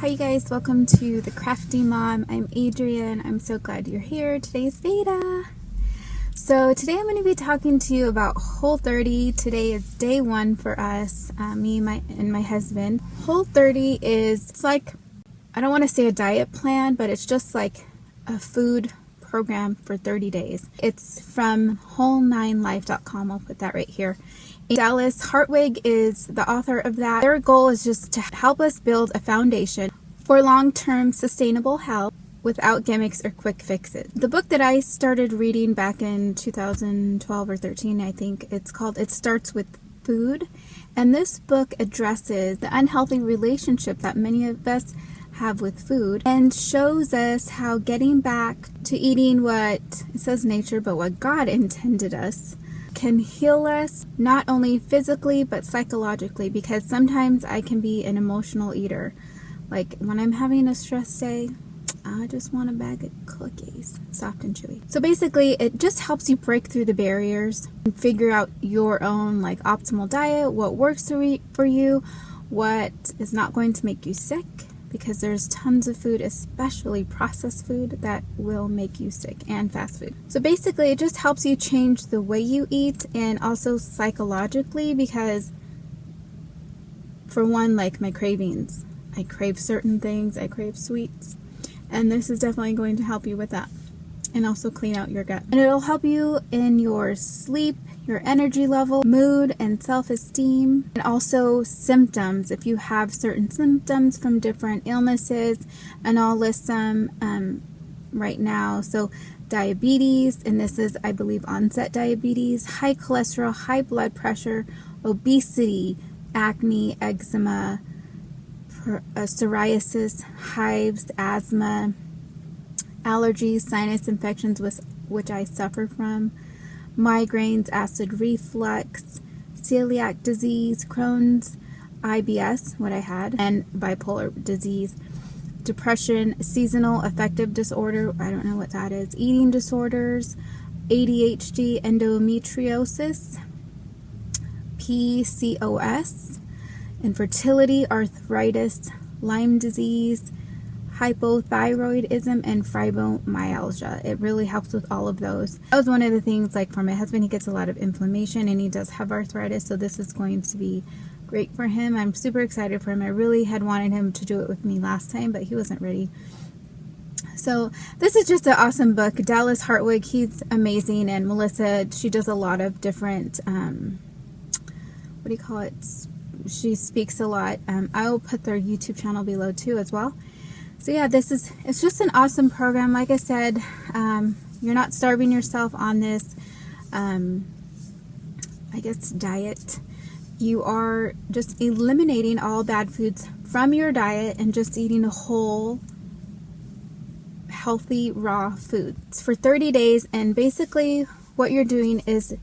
Hi you guys, welcome to the Crafty Mom. I'm Adrienne. I'm so glad you're here. Today's Veda. So today I'm going to be talking to you about Whole30. Today is day one for us, me and my husband. Whole30 is, it's like, I don't want to say a diet plan, but it's just like a food program for 30 days. It's from Whole9Life.com. I'll put that right here. Dallas Hartwig is the author of that. Their goal is just to help us build a foundation for long-term sustainable health without gimmicks or quick fixes. The book that I started reading back in 2012 or 13, I think it's called It Starts With Food. And this book addresses the unhealthy relationship that many of us have with food and shows us how getting back to eating what, it says nature, but what God intended us, can heal us not only physically but psychologically, because sometimes I can be an emotional eater. Like when I'm having a stress day, I just want a bag of cookies, soft and chewy. So basically it just helps you break through the barriers and figure out your own like optimal diet, what works for you, what is not going to make you sick, because there's tons of food, especially processed food, that will make you sick, and fast food. So basically it just helps you change the way you eat, and also psychologically, because for one, like my cravings, I crave certain things, I crave sweets, and this is definitely going to help you with that, and also clean out your gut. And it'll help you in your sleep, your energy level, mood, and self-esteem, and also symptoms. If you have certain symptoms from different illnesses, and I'll list them right now. So diabetes, and this is, I believe, onset diabetes, high cholesterol, high blood pressure, obesity, acne, eczema, psoriasis, hives, asthma, allergies, sinus infections, which I suffer from, migraines, acid reflux, celiac disease, Crohn's, IBS, what I had, and bipolar disease, depression, seasonal affective disorder, I don't know what that is, eating disorders, ADHD, endometriosis, PCOS, infertility, arthritis, Lyme disease, hypothyroidism, and fibromyalgia. It really helps with all of those. That was one of the things, like for my husband, he gets a lot of inflammation and he does have arthritis, so this is going to be great for him. I'm super excited for him. I really had wanted him to do it with me last time, but he wasn't ready. So this is just an awesome book. Dallas Hartwig, he's amazing, and Melissa, she does a lot of different, what do you call it? She speaks a lot. I will put their YouTube channel below too as well. So yeah, it's just an awesome program. Like I said, you're not starving yourself on this, I guess, diet. You are just eliminating all bad foods from your diet and just eating whole, healthy, raw foods for 30 days. And basically what you're doing is,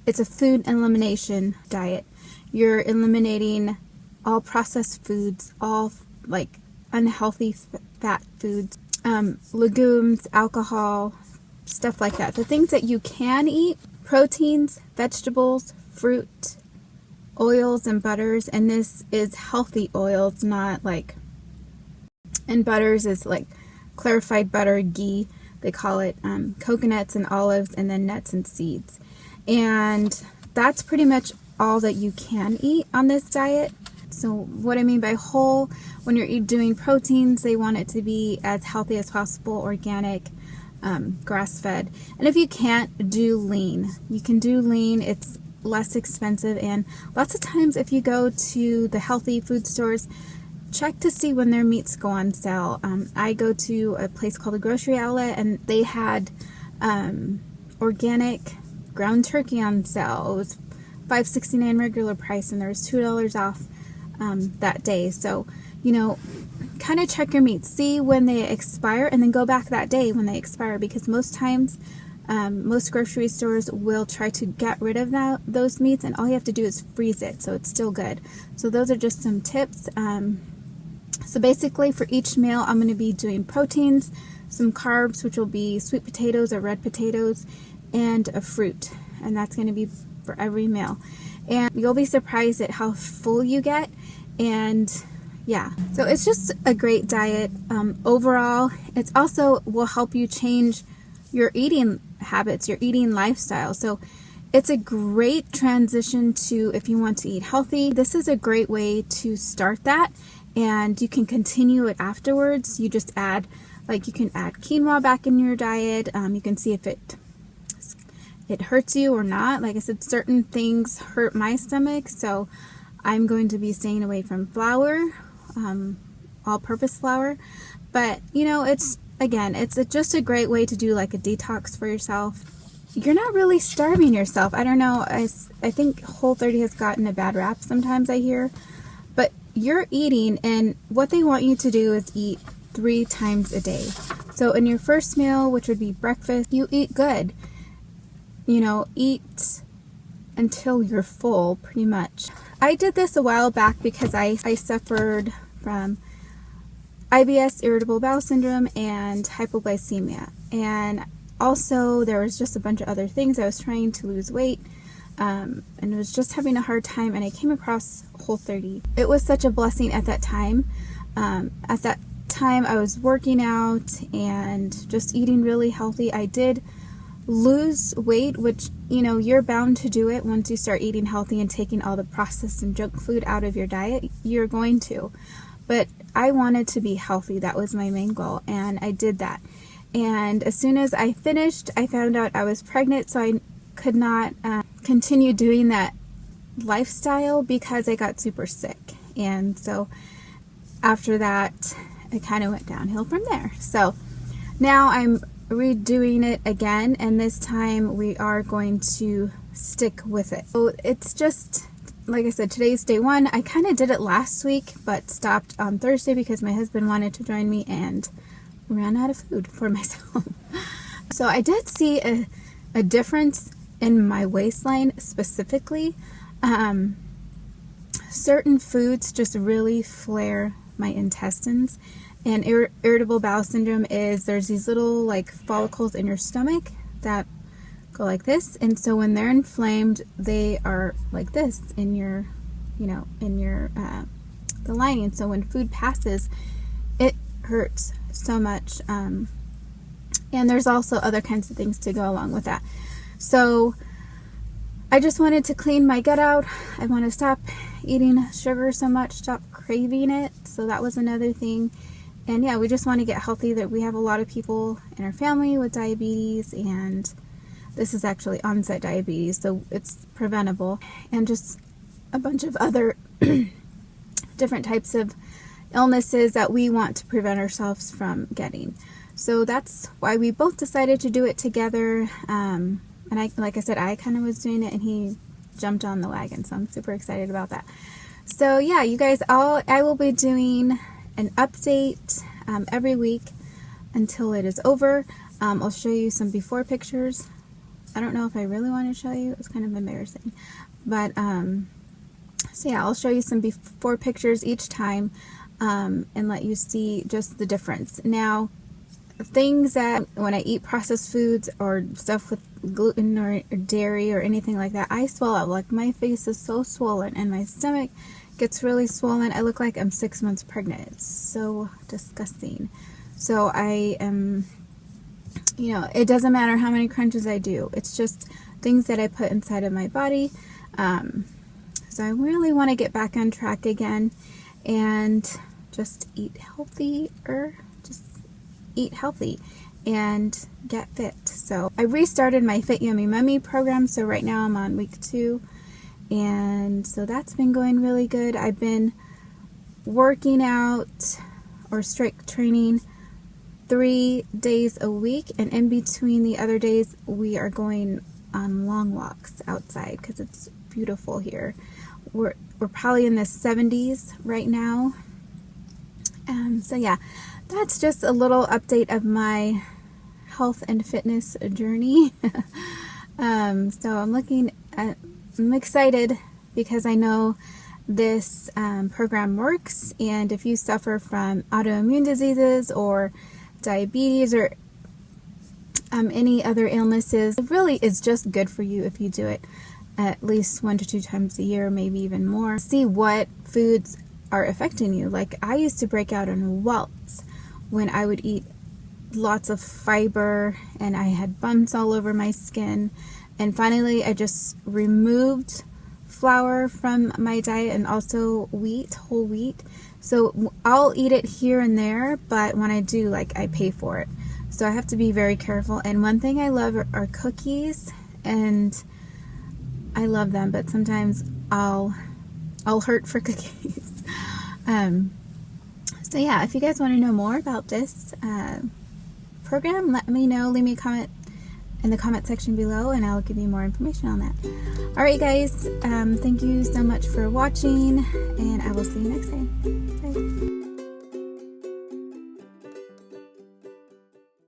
it's a food elimination diet. You're eliminating all processed foods, all like unhealthy fat foods, legumes, alcohol, stuff like that. The things that you can eat: proteins, vegetables, fruit, oils, and butters. And this is healthy oils, not like, and butters is like clarified butter, ghee, they call it, coconuts and olives, and then nuts and seeds. And that's pretty much all that you can eat on this diet. So what I mean by whole, when you're doing proteins, they want it to be as healthy as possible, organic, grass-fed. And if you can't, do lean. You can do lean. It's less expensive, and lots of times if you go to the healthy food stores, check to see when their meats go on sale. I go to a place called a grocery outlet, and they had organic ground turkey on sale. It was $5.69 regular price, and there was $2 off that day. So, you know, kind of check your meats, see when they expire, and then go back that day when they expire, because most times most grocery stores will try to get rid of those meats, and all you have to do is freeze it so it's still good. So those are just some tips. So basically for each meal I'm going to be doing proteins, some carbs, which will be sweet potatoes or red potatoes, and a fruit, and that's going to be for every meal. And you'll be surprised at how full you get, and yeah, so it's just a great diet. Overall, it's also will help you change your eating habits, your eating lifestyle. So it's a great transition to, if you want to eat healthy, this is a great way to start that, and you can continue it afterwards. You just add, like, you can add quinoa back in your diet. You can see if it hurts you or not. Like I said, certain things hurt my stomach, so I'm going to be staying away from flour, all-purpose flour. But you know, it's just a great way to do like a detox for yourself. You're not really starving yourself. I don't know, I think Whole30 has gotten a bad rap sometimes, I hear, but you're eating, and what they want you to do is eat 3 times a day. So in your first meal, which would be breakfast, you eat good. You know, eat until you're full, pretty much. I did this a while back because I suffered from IBS, irritable bowel syndrome, and hypoglycemia. And also there was just a bunch of other things. I was trying to lose weight, and was just having a hard time, and I came across Whole30. It was such a blessing at that time. At that time I was working out and just eating really healthy. I did lose weight, which, you know, you're bound to do it once you start eating healthy and taking all the processed and junk food out of your diet. You're going to. But I wanted to be healthy. That was my main goal, and I did that. And as soon as I finished, I found out I was pregnant, so I could not continue doing that lifestyle because I got super sick. And so after that, it kind of went downhill from there. So now I'm redoing it again, and this time we are going to stick with it. So it's just, like I said, today's day 1. I kind of did it last week but stopped on Thursday because my husband wanted to join me and ran out of food for myself. So I did see a difference in my waistline specifically. Certain foods just really flare my intestines. And irritable bowel syndrome is, there's these little like follicles in your stomach that go like this, and so when they're inflamed, they are like this in your, you know, in your the lining. So when food passes, it hurts so much. And there's also other kinds of things to go along with that. So I just wanted to clean my gut out. I want to stop eating sugar so much, stop craving it. So that was another thing. And yeah, we just want to get healthy. That we have a lot of people in our family with diabetes, and this is actually onset diabetes, so it's preventable, and just a bunch of other different types of illnesses that we want to prevent ourselves from getting. So that's why we both decided to do it together. And like I said, I kind of was doing it, and he jumped on the wagon, so I'm super excited about that. So yeah, you guys, I will be doing an update every week until it is over. I'll show you some before pictures. I don't know if I really want to show you. It's kind of embarrassing. But so yeah, I'll show you some before pictures each time, and let you see just the difference. Now, things that when I eat processed foods or stuff with gluten or dairy or anything like that, I swell up. Like, my face is so swollen and my stomach gets really swollen. I look like I'm 6 months pregnant. It's so disgusting. So I am, you know, it doesn't matter how many crunches I do. It's just things that I put inside of my body. So I really want to get back on track again and just eat healthy, and get fit. So I restarted my Fit Yummy Mummy program, so right now I'm on week 2, and so that's been going really good. I've been working out or strength training 3 days a week, and in between the other days we are going on long walks outside because it's beautiful here. We're probably in the 70s right now. So yeah, that's just a little update of my health and fitness journey. So I'm excited because I know this program works, and if you suffer from autoimmune diseases or diabetes or any other illnesses, it really is just good for you if you do it at least 1 to 2 times a year, maybe even more. See what foods are affecting you. Like, I used to break out in welts when I would eat lots of fiber, and I had bumps all over my skin. And finally, I just removed flour from my diet, and also wheat, whole wheat. So I'll eat it here and there, but when I do, like, I pay for it. So I have to be very careful. And one thing I love are cookies, and I love them, but sometimes I'll hurt for cookies. So yeah, if you guys want to know more about this program, let me know. Leave me a comment in the comment section below, and I'll give you more information on that. Alright guys, thank you so much for watching, and I will see you next time. Bye.